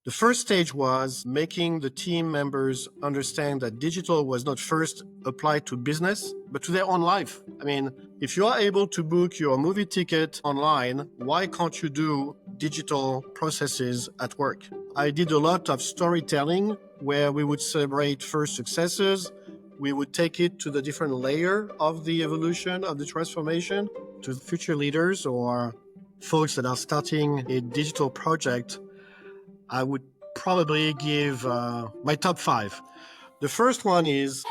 The first stage was making the team members understand that digital was not first applied to business, but to their own life. I mean, if you are able to book your movie ticket online, why can't you do digital processes at work? I did a lot of storytelling where we would celebrate first successes. We would take it to the different layer of the evolution of the transformation to future leaders or folks that are starting a digital project. I would probably give my top 5. The first one is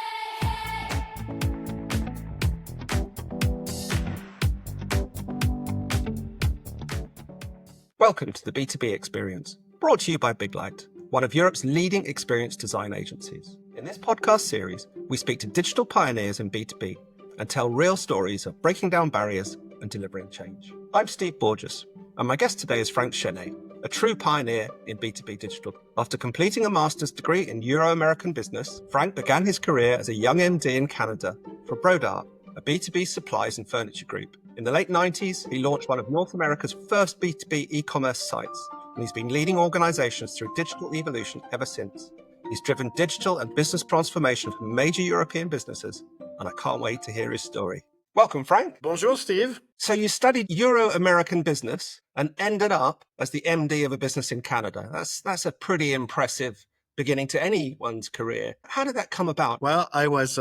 Welcome to the B2B Experience, brought to you by Big Light, one of Europe's leading experience design agencies. In this podcast series, we speak to digital pioneers in B2B and tell real stories of breaking down barriers and delivering change. I'm Steve Borges, and my guest today is Franck Chenet, a true pioneer in B2B digital. After completing a master's degree in Euro-American business, Franck began his career as a young MD in Canada for Brodart, a B2B supplies and furniture group. In the late 90s, he launched one of North America's first B2B e-commerce sites, and he's been leading organizations through digital evolution ever since. He's driven digital and business transformation for major European businesses, and I can't wait to hear his story. Welcome, Franck. Bonjour, Steve. So you studied Euro-American business and ended up as the MD of a business in Canada. That's a pretty impressive beginning to anyone's career. How did that come about? Well, I was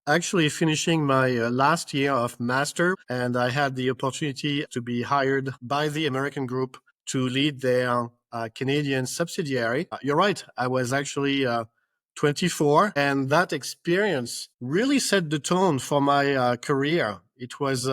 actually finishing my last year of master, and I had the opportunity to be hired by the American group to lead their Canadian subsidiary. You're right. I was actually 24, and that experience really set the tone for my career. It was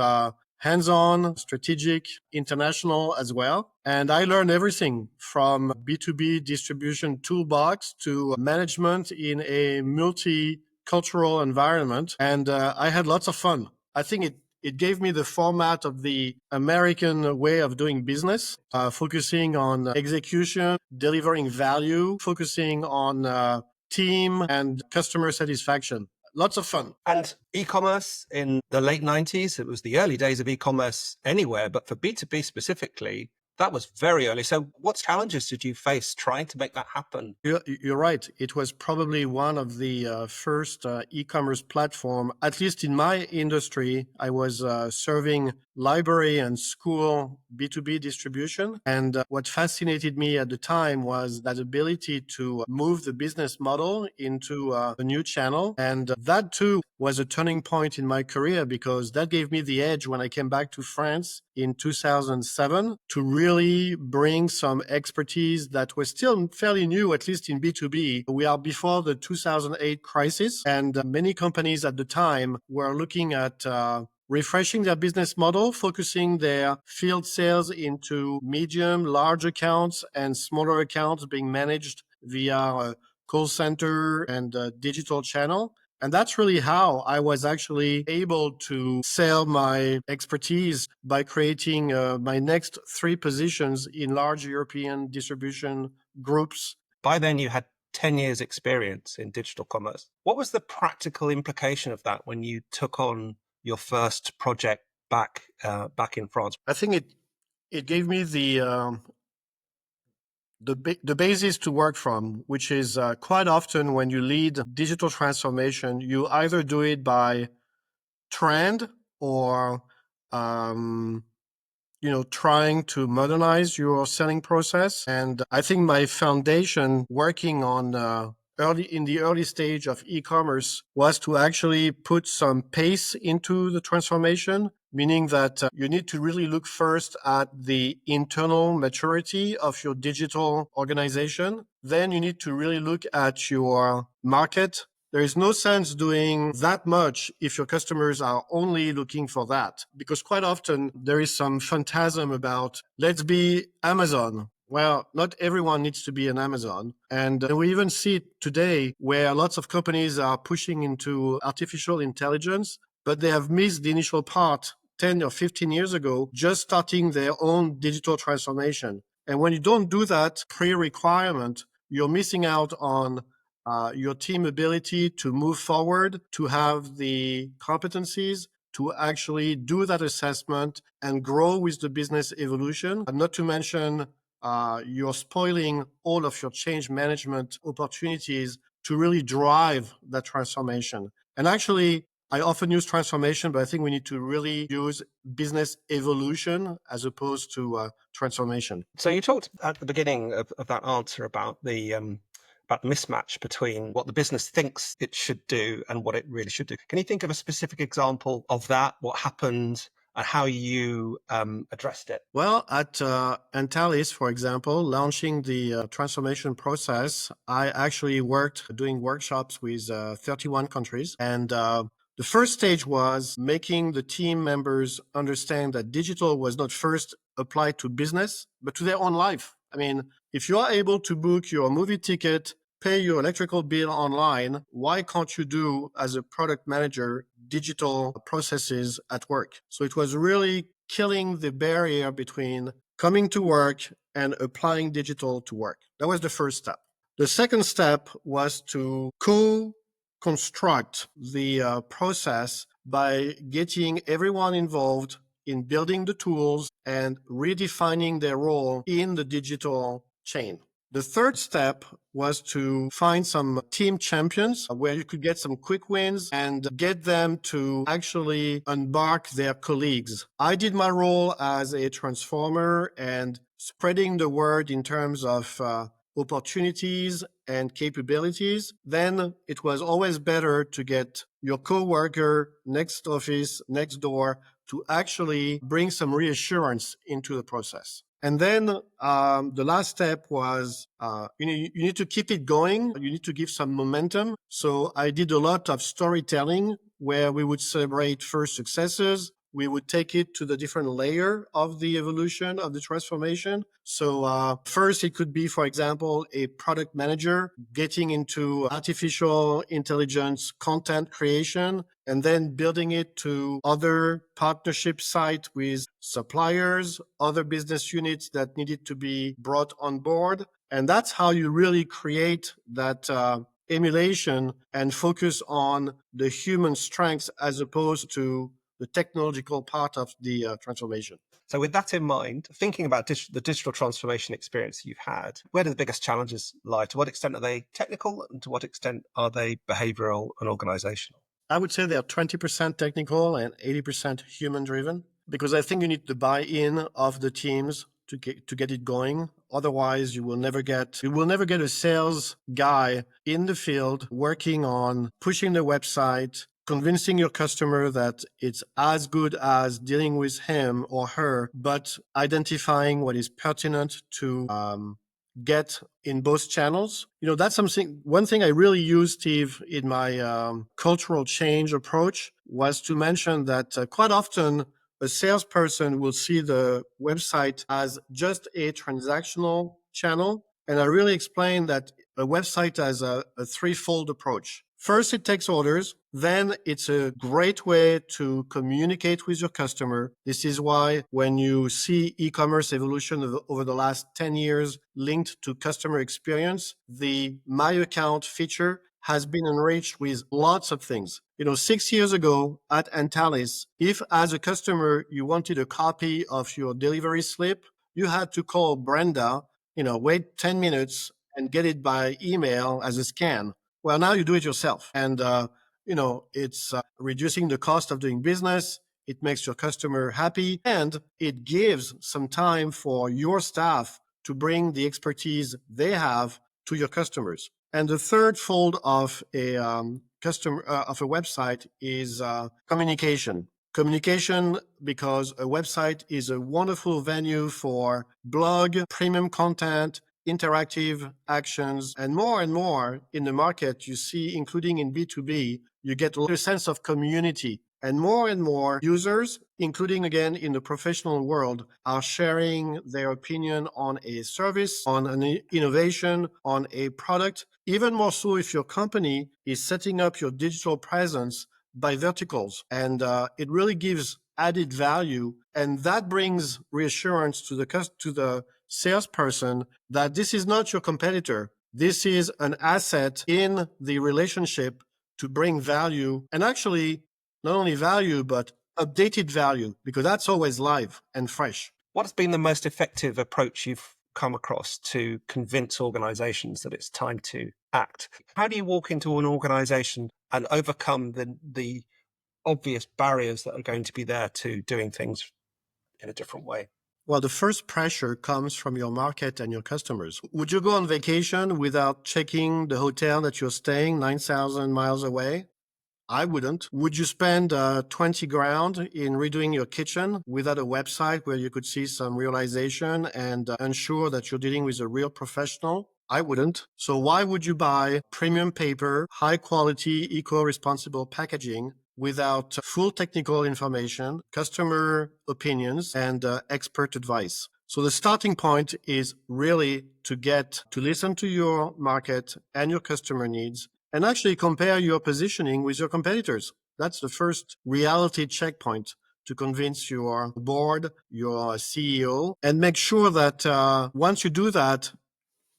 hands-on, strategic, international as well. And I learned everything from B2B distribution toolbox to management in a multicultural environment. And I had lots of fun. I think it gave me the format of the American way of doing business, focusing on execution, delivering value, focusing on team and customer satisfaction. Lots of fun. And e-commerce in the late 90s, it was the early days of e-commerce anywhere, but for B2B specifically, that was very early. So what challenges did you face trying to make that happen? You're right. It was probably one of the first e-commerce platform, at least in my industry. I was serving library and school B2B distribution. And what fascinated me at the time was that ability to move the business model into a new channel. And that too was a turning point in my career because that gave me the edge when I came back to France in 2007 to really bring some expertise that was still fairly new, at least in B2B. We are before the 2008 crisis, and many companies at the time were looking at refreshing their business model, focusing their field sales into medium, large accounts and smaller accounts being managed via a call center and a digital channel. And that's really how I was actually able to sell my expertise by creating my next 3 positions in large European distribution groups. By then, you had 10 years experience in digital commerce. What was the practical implication of that when you took on your first project back in France? I think it gave me the basis to work from, which is quite often when you lead digital transformation, you either do it by trend or trying to modernize your selling process. And I think my foundation working on in the early stage of e-commerce was to actually put some pace into the transformation, meaning that you need to really look first at the internal maturity of your digital organization. Then you need to really look at your market. There is no sense doing that much if your customers are only looking for that, because quite often there is some phantasm about let's be Amazon. Well, not everyone needs to be an Amazon. And we even see it today where lots of companies are pushing into artificial intelligence, but they have missed the initial part 10 or 15 years ago, just starting their own digital transformation. And when you don't do that pre-requirement, you're missing out on your team ability to move forward, to have the competencies to actually do that assessment and grow with the business evolution. And not to mention you're spoiling all of your change management opportunities to really drive that transformation. And actually, I often use transformation, but I think we need to really use business evolution as opposed to transformation. So you talked at the beginning of that answer about the mismatch between what the business thinks it should do and what it really should do. Can you think of a specific example of that? What happened and how you addressed it? Well, at Antalis, for example, launching the transformation process, I actually worked doing workshops with 31 countries. And the first stage was making the team members understand that digital was not first applied to business, but to their own life. I mean, if you are able to book your movie ticket, pay your electrical bill online, why can't you do, as a product manager, digital processes at work? So it was really killing the barrier between coming to work and applying digital to work. That was the first step. The second step was to construct the process by getting everyone involved in building the tools and redefining their role in the digital chain. The third step was to find some team champions where you could get some quick wins and get them to actually embark their colleagues. I did my role as a transformer and spreading the word in terms of opportunities and capabilities. Then it was always better to get your coworker next office, next door, to actually bring some reassurance into the process. And then the last step was you need to keep it going. You need to give some momentum. So I did a lot of storytelling where we would celebrate first successes. We would take it to the different layer of the evolution of the transformation. So first, it could be, for example, a product manager getting into artificial intelligence content creation and then building it to other partnership sites with suppliers, other business units that needed to be brought on board. And that's how you really create that emulation and focus on the human strengths as opposed to the technological part of the transformation. So with that in mind, thinking about the digital transformation experience you've had, where do the biggest challenges lie? To what extent are they technical and to what extent are they behavioral and organizational? I would say they are 20% technical and 80% human driven, because I think you need the buy-in of the teams to get it going. Otherwise, you will never get a sales guy in the field working on pushing the website, convincing your customer that it's as good as dealing with him or her, but identifying what is pertinent to get in both channels. That's one thing I really used, Steve, in my cultural change approach was to mention that quite often a salesperson will see the website as just a transactional channel. And I really explained that a website has a threefold approach. First, it takes orders. Then it's a great way to communicate with your customer. This is why when you see e-commerce evolution over the last 10 years linked to customer experience, the My Account feature has been enriched with lots of things. 6 years ago at Antalis, if as a customer you wanted a copy of your delivery slip, you had to call Brenda, wait 10 minutes and get it by email as a scan. Well, now you do it yourself. And, it's reducing the cost of doing business. It makes your customer happy and it gives some time for your staff to bring the expertise they have to your customers. And the third fold of a of a website is communication. Communication, because a website is a wonderful venue for blog, premium content, interactive actions, and more in the market you see, including in B2B, you get a sense of community. And more users, including again in the professional world, are sharing their opinion on a service, on an innovation, on a product. Even more so if your company is setting up your digital presence by verticals. And it really gives added value. And that brings reassurance to the salesperson that this is not your competitor. This is an asset in the relationship to bring value, and actually not only value, but updated value, because that's always live and fresh. What has been the most effective approach you've come across to convince organizations that it's time to act? How do you walk into an organization and overcome the obvious barriers that are going to be there to doing things in a different way? Well, the first pressure comes from your market and your customers. Would you go on vacation without checking the hotel that you're staying 9,000 miles away? I wouldn't. Would you spend 20 grand in redoing your kitchen without a website where you could see some realization and ensure that you're dealing with a real professional? I wouldn't. So why would you buy premium paper, high quality, eco-responsible packaging without full technical information, customer opinions, and expert advice? So the starting point is really to listen to your market and your customer needs and actually compare your positioning with your competitors. That's the first reality checkpoint to convince your board, your CEO, and make sure that once you do that,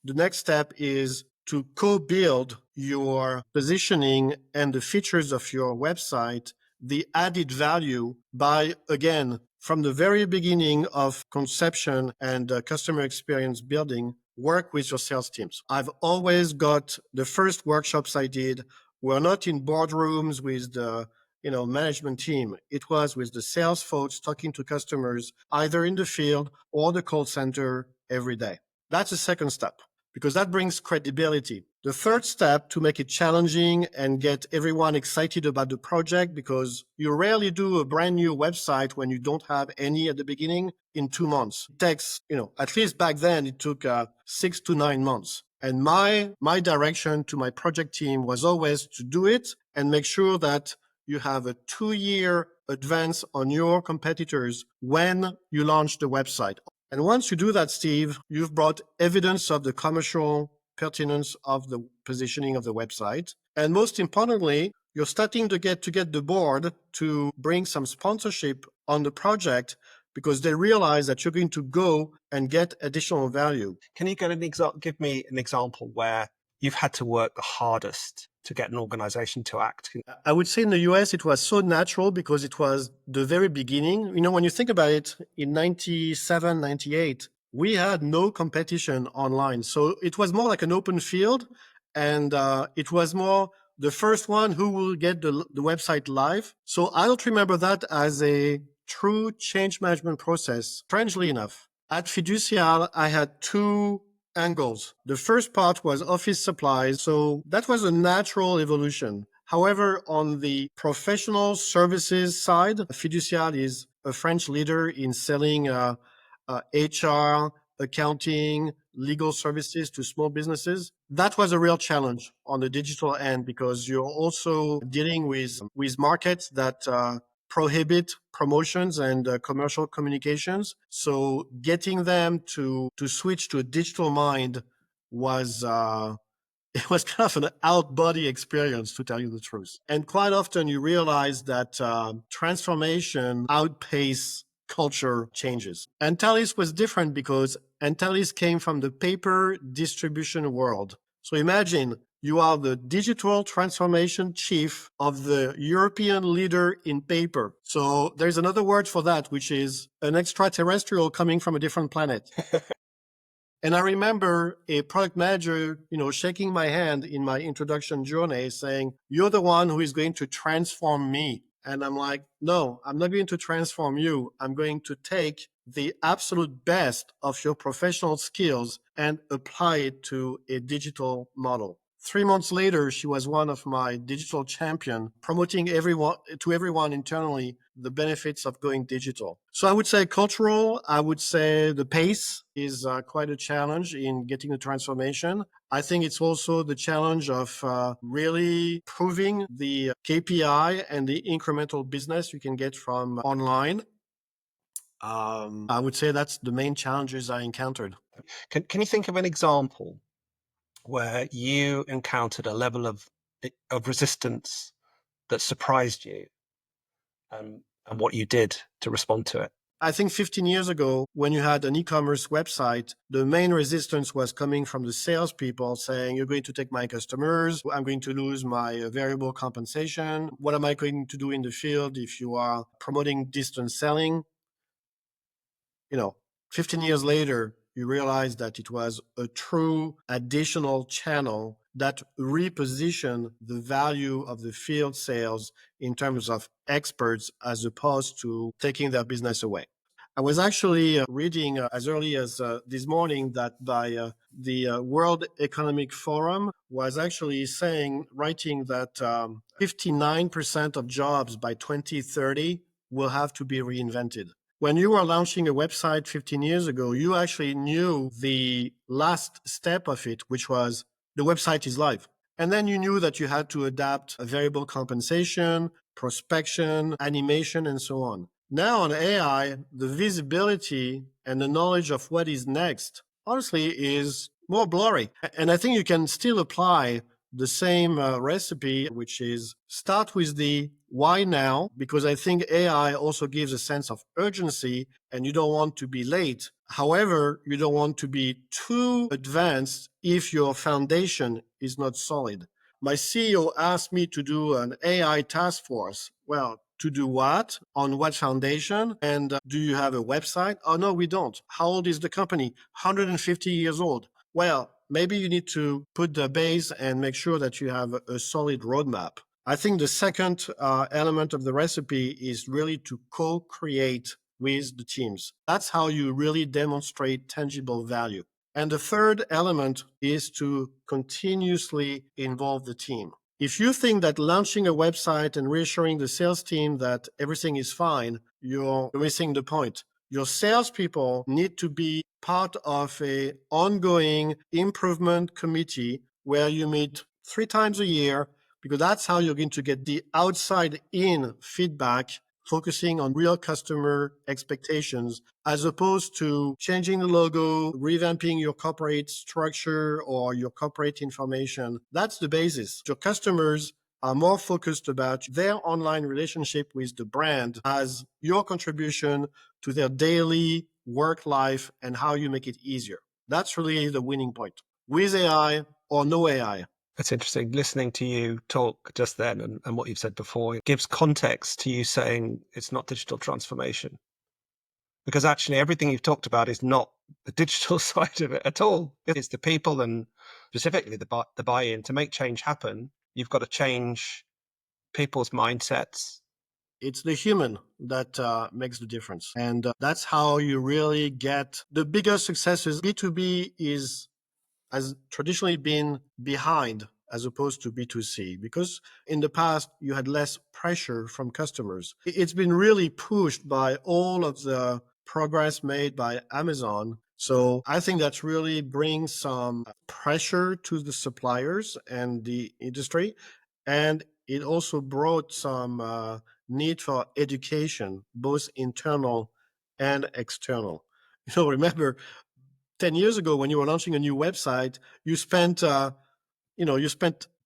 the next step is to co-build your positioning and the features of your website, the added value by, again, from the very beginning of conception and customer experience building, work with your sales teams. I've always got the first workshops I did were not in boardrooms with the management team. It was with the sales folks talking to customers either in the field or the call center every day. That's the second step because that brings credibility. The third step to make it challenging and get everyone excited about the project, because you rarely do a brand new website when you don't have any at the beginning in 2 months. It takes, at least back then, it took 6 to 9 months. And my direction to my project team was always to do it and make sure that you have a 2-year advance on your competitors when you launch the website. And once you do that, Steve, you've brought evidence of the commercial pertinence of the positioning of the website. And most importantly, you're starting to get the board to bring some sponsorship on the project because they realize that you're going to go and get additional value. Can you give me an example where you've had to work the hardest to get an organization to act? I would say in the US, it was so natural because it was the very beginning. When you think about it, in 97, 98, we had no competition online. So it was more like an open field. And it was more the first one who will get the website live. So I don't remember that as a true change management process. Strangely enough, at Fiducial, I had 2 angles. The first part was office supplies. So that was a natural evolution. However, on the professional services side, Fiducial is a French leader in selling HR, accounting, legal services to small businesses. That was a real challenge on the digital end because you're also dealing with markets that prohibit promotions and commercial communications. So getting them to switch to a digital mind was it was kind of an out-body experience, to tell you the truth. And quite often you realize that transformation outpaces culture changes. Antalis was different because Antalis came from the paper distribution world. So imagine you are the digital transformation chief of the European leader in paper. So there's another word for that, which is an extraterrestrial coming from a different planet. And I remember a product manager, shaking my hand in my introduction journey saying, "You're the one who is going to transform me." And I'm like, "No, I'm not going to transform you. I'm going to take the absolute best of your professional skills and apply it to a digital model." 3 months later, she was one of my digital champion, promoting everyone internally the benefits of going digital. So I would say cultural. I would say the pace is quite a challenge in getting the transformation. I think it's also the challenge of really proving the KPI and the incremental business you can get from online. I would say that's the main challenges I encountered. Can you think of an example where you encountered a level of resistance that surprised you, and what you did to respond to it? I think 15 years ago, when you had an e-commerce website, the main resistance was coming from the salespeople saying, "You're going to take my customers. I'm going to lose my variable compensation. What am I going to do in the field if you are promoting distance selling?" 15 years later, you realize that it was a true additional channel that repositioned the value of the field sales in terms of experts as opposed to taking their business away. I was actually reading as early as this morning that by the World Economic Forum was actually writing that 59% of jobs by 2030 will have to be reinvented. When you were launching a website 15 years ago, you actually knew the last step of it, which was the website is live. And then you knew that you had to adapt a variable compensation, prospection, animation, and so on. Now on AI, the visibility and the knowledge of what is next, honestly, is more blurry. And I think you can still apply the same recipe, which is start with the why now, because I think AI also gives a sense of urgency and you don't want to be late. However, you don't want to be too advanced if your foundation is not solid. My CEO asked me to do an AI task force. Well, to do what? On what foundation? And do you have a website? Oh, no, we don't. How old is the company? 150 years old. Well, maybe you need to put the base and make sure that you have a solid roadmap. I think the second element of the recipe is really to co-create with the teams. That's how you really demonstrate tangible value. And the third element is to continuously involve the team. If you think that launching a website and reassuring the sales team that everything is fine, you're missing the point. Your salespeople need to be part of a ongoing improvement committee where you meet 3 times a year, because that's how you're going to get the outside in feedback, focusing on real customer expectations, as opposed to changing the logo, revamping your corporate structure or your corporate information. That's the basis. Your customers are more focused about their online relationship with the brand as your contribution to their daily work life and how you make it easier. That's really the winning point. With AI or no AI. It's interesting listening to you talk just then and what you've said before. It gives context to you saying it's not digital transformation. Because actually everything you've talked about is not the digital side of it at all. It's the people and specifically the buy-in. To make change happen, you've got to change people's mindsets. It's the human that makes the difference. And that's how you really get the bigger successes. B2B has traditionally been behind as opposed to B2C, because in the past you had less pressure from customers. It's been really pushed by all of the progress made by Amazon. So I think that really brings some pressure to the suppliers and the industry. And it also brought some need for education, both internal and external. Remember 10 years ago when you were launching a new website, you spent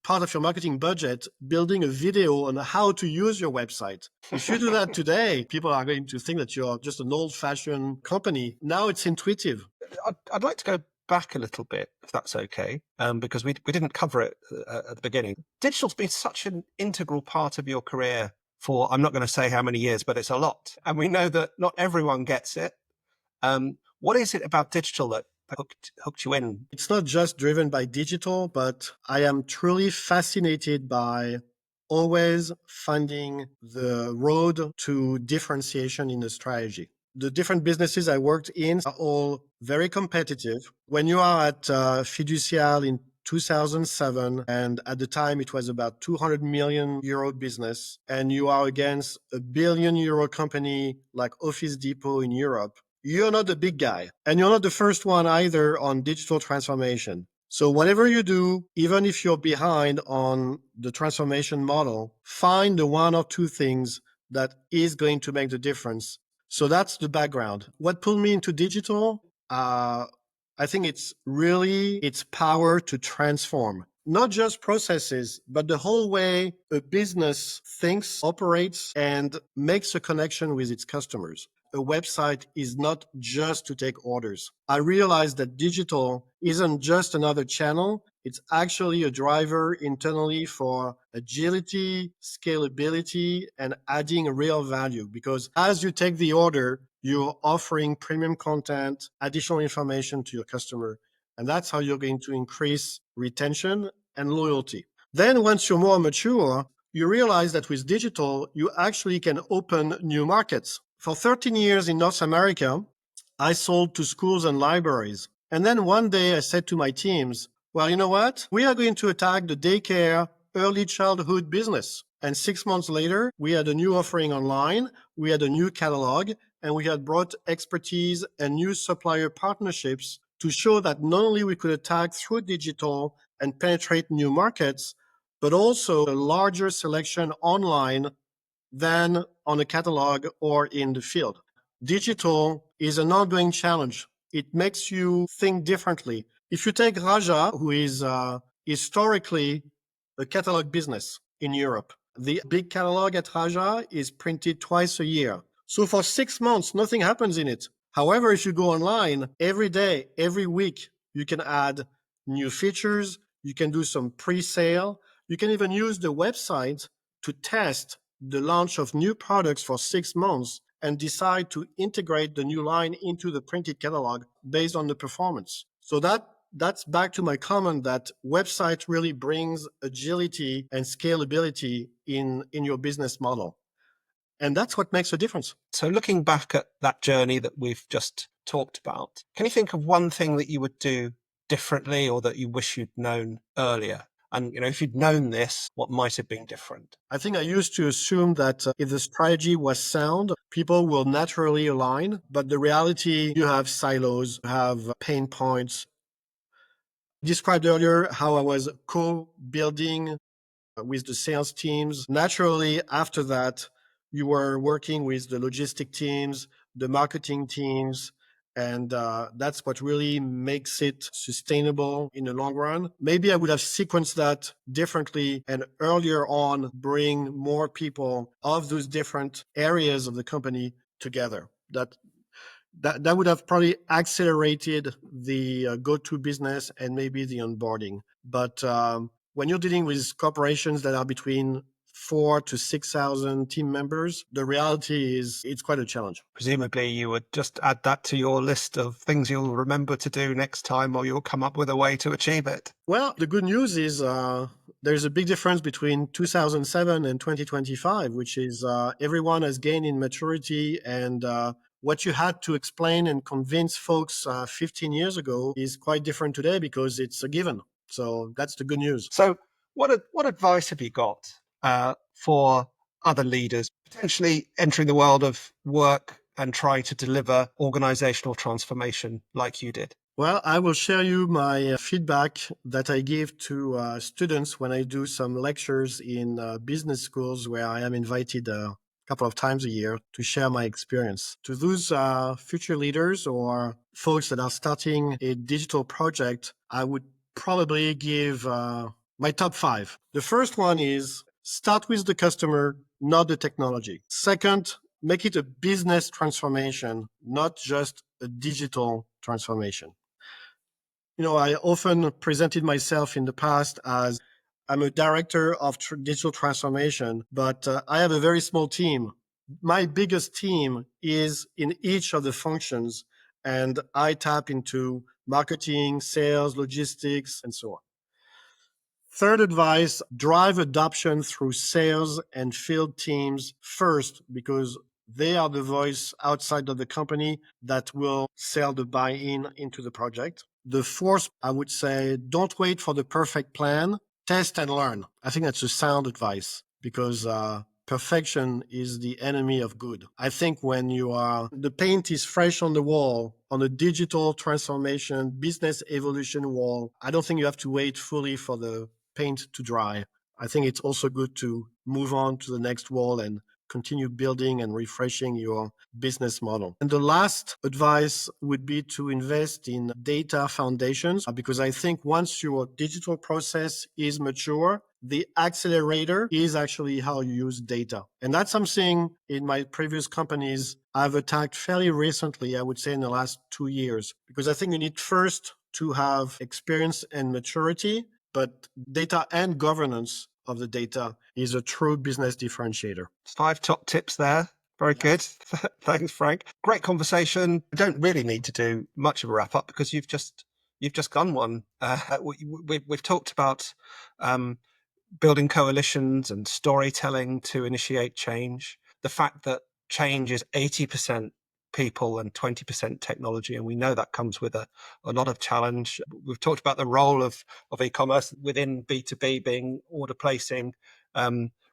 part of your marketing budget building a video on how to use your website. If you do that today, people are going to think that you're just an old-fashioned company. Now it's intuitive. I'd like to go back a little bit, if that's okay, because we didn't cover it at the beginning. Digital's been such an integral part of your career for, I'm not going to say how many years, but it's a lot. And we know that not everyone gets it. What is it about digital that hooked you in? It's not just driven by digital, but I am truly fascinated by always finding the road to differentiation in the strategy. The different businesses I worked in are all very competitive. When you are at Fiducial in 2007, and at the time it was about 200 million euro business, and you are against a billion euro company like Office Depot in Europe, you're not the big guy, and you're not the first one either on digital transformation. So whatever you do, even if you're behind on the transformation model, find the one or two things that is going to make the difference. So that's the background. What pulled me into digital? I think it's really its power to transform, not just processes, but the whole way a business thinks, operates, and makes a connection with its customers. A website is not just to take orders. I realized that digital isn't just another channel. It's actually a driver internally for agility, scalability, and adding real value. Because as you take the order, You're offering premium content, additional information to your customer. And that's how you're going to increase retention and loyalty. Then once you're more mature, you realize that with digital, you actually can open new markets. For 13 years in North America, I sold to schools and libraries. And then one day I said to my teams, well, you know what? We are going to attack the daycare early childhood business. And 6 months later, we had a new offering online, we had a new catalog, and we had brought expertise and new supplier partnerships to show that not only we could attack through digital and penetrate new markets, but also a larger selection online than on a catalog or in the field. Digital is an ongoing challenge. It makes you think differently. If you take Raja, who is historically a catalog business in Europe, the big catalog at Raja is printed twice a year. So for 6 months, nothing happens in it. However, if you go online every day, every week, you can add new features, you can do some pre-sale, you can even use the website to test the launch of new products for 6 months and decide to integrate the new line into the printed catalog based on the performance. So that's back to my comment that website really brings agility and scalability in your business model. And that's what makes a difference. So looking back at that journey that we've just talked about, can you think of one thing that you would do differently or that you wish you'd known earlier? And, if you'd known this, what might have been different? I think I used to assume that if the strategy was sound, people will naturally align. But the reality, you have silos, you have pain points. I described earlier how I was co-building with the sales teams. Naturally, after that, you were working with the logistic teams, the marketing teams, and that's what really makes it sustainable in the long run. Maybe I would have sequenced that differently and earlier on bring more people of those different areas of the company together. That would have probably accelerated the go-to business and maybe the onboarding. But when you're dealing with corporations that are between 4 to 6,000 team members, the reality is it's quite a challenge. Presumably you would just add that to your list of things you'll remember to do next time, or you'll come up with a way to achieve it. Well, the good news is there's a big difference between 2007 and 2025, which is everyone has gained in maturity, and what you had to explain and convince folks 15 years ago is quite different today because it's a given. So that's the good news. So what advice have you got for other leaders potentially entering the world of work and trying to deliver organizational transformation like you did? Well, I will share you my feedback that I give to students when I do some lectures in business schools where I am invited a couple of times a year to share my experience. To those future leaders or folks that are starting a digital project, I would probably give my top 5. The first one is start with the customer, not the technology. Second, make it a business transformation, not just a digital transformation. I often presented myself in the past as I'm a director of digital transformation, but I have a very small team. My biggest team is in each of the functions, and I tap into marketing, sales, logistics, and so on. Third advice, drive adoption through sales and field teams first, because they are the voice outside of the company that will sell the buy-in into the project. The fourth, I would say, don't wait for the perfect plan. Test and learn. I think that's a sound advice because perfection is the enemy of good. I think when the paint is fresh on the wall, on a digital transformation, business evolution wall, I don't think you have to wait fully for the paint to dry. I think it's also good to move on to the next wall and continue building and refreshing your business model. And the last advice would be to invest in data foundations, because I think once your digital process is mature, the accelerator is actually how you use data. And that's something in my previous companies I've attacked fairly recently, I would say in the last 2 years, because I think you need first to have experience and maturity, but data and governance of the data is a true business differentiator. 5 top tips there. Very Yeah. good. Thanks, Frank. Great conversation. I don't really need to do much of a wrap up because you've just done one. We've talked about building coalitions and storytelling to initiate change. The fact that change is 80% people and 20% technology. And we know that comes with a lot of challenge. We've talked about the role of e-commerce within B2B being order placing,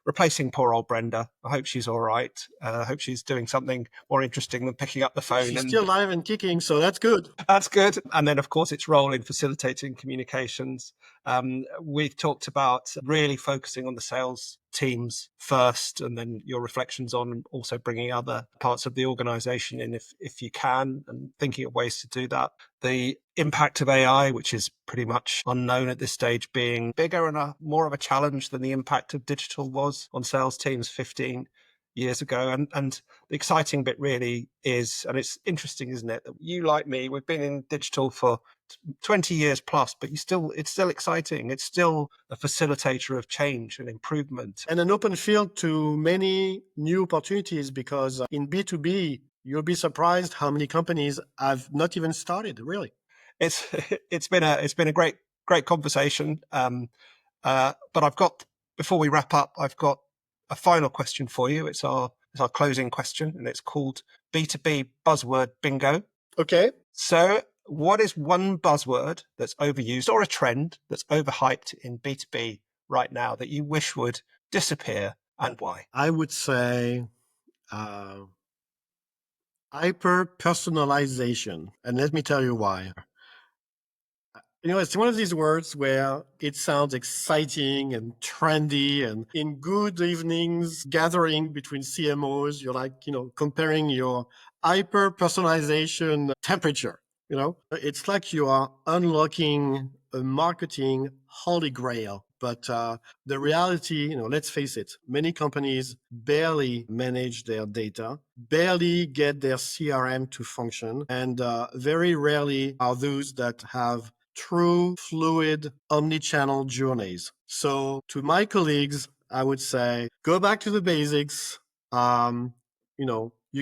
replacing poor old Brenda. I hope she's all right. I hope she's doing something more interesting than picking up the phone. She's And still alive and kicking, so that's good. that's good. And then, of course, its role in facilitating communications. We've talked about really focusing on the sales teams first, and then your reflections on also bringing other parts of the organization in if you can, and thinking of ways to do that. The impact of AI, which is pretty much unknown at this stage, being bigger and more of a challenge than the impact of digital was on sales teams 15 years ago. And the exciting bit really is, and it's interesting, isn't it, that you, like me, we've been in digital for 20 years plus, but it's still exciting. It's still a facilitator of change and improvement. And an open field to many new opportunities, because in B2B, you'll be surprised how many companies have not even started, really. It's been a great conversation. But before we wrap up, I've got a final question for you. It's our closing question, and it's called B2B buzzword bingo. Okay. So what is one buzzword that's overused or a trend that's overhyped in B2B right now that you wish would disappear, and why? I would say hyper-personalization. And let me tell you why. It's one of these words where it sounds exciting and trendy, and in good evenings gathering between CMOs, you're like, comparing your hyper personalization temperature. It's like you are unlocking a marketing holy grail. But the reality, let's face it, many companies barely manage their data, barely get their CRM to function, and very rarely are those that have true, fluid, omni-channel journeys. So to my colleagues, I would say, go back to the basics. You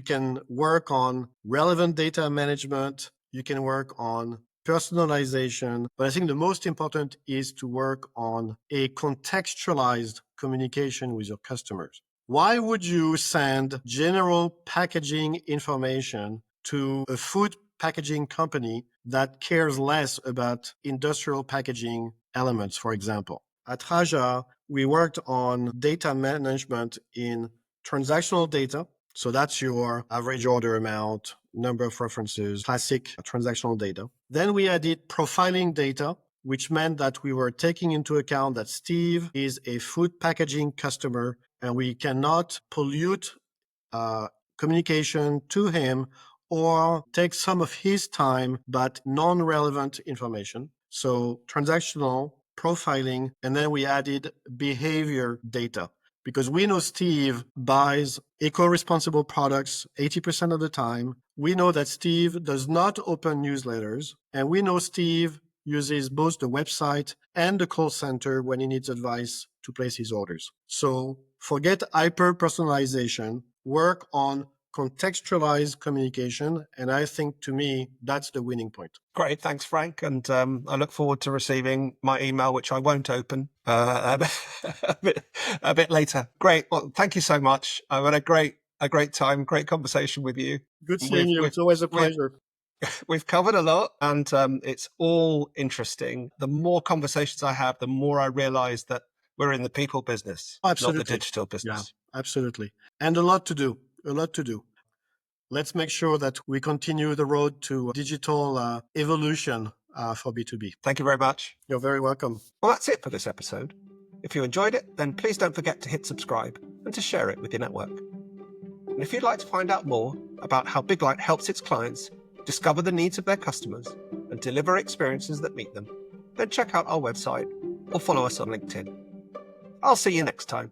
can work on relevant data management. You can work on personalization. But I think the most important is to work on a contextualized communication with your customers. Why would you send general packaging information to a food packaging company that cares less about industrial packaging elements, for example? At Raja, we worked on data management in transactional data. So that's your average order amount, number of references, classic transactional data. Then we added profiling data, which meant that we were taking into account that Steve is a food packaging customer and we cannot pollute communication to him or take some of his time, but non-relevant information. So transactional profiling, and then we added behavior data, because we know Steve buys eco-responsible products 80% of the time. We know that Steve does not open newsletters, and we know Steve uses both the website and the call center when he needs advice to place his orders. So forget hyper-personalization, work on contextualized communication. And I think, to me, that's the winning point. Great. Thanks, Frank. And I look forward to receiving my email, which I won't open a bit later. Great. Well, thank you so much. I've had a great time, great conversation with you. Good seeing you. It's always a pleasure. We've covered a lot, and it's all interesting. The more conversations I have, the more I realize that we're in the people business, Absolutely. not the digital business. Yeah, absolutely. And a lot to do. Let's make sure that we continue the road to digital evolution for B2B. Thank you very much. You're very welcome. Well, that's it for this episode. If you enjoyed it, then please don't forget to hit subscribe and to share it with your network. And if you'd like to find out more about how Big Light helps its clients discover the needs of their customers and deliver experiences that meet them, then check out our website or follow us on LinkedIn. I'll see you next time.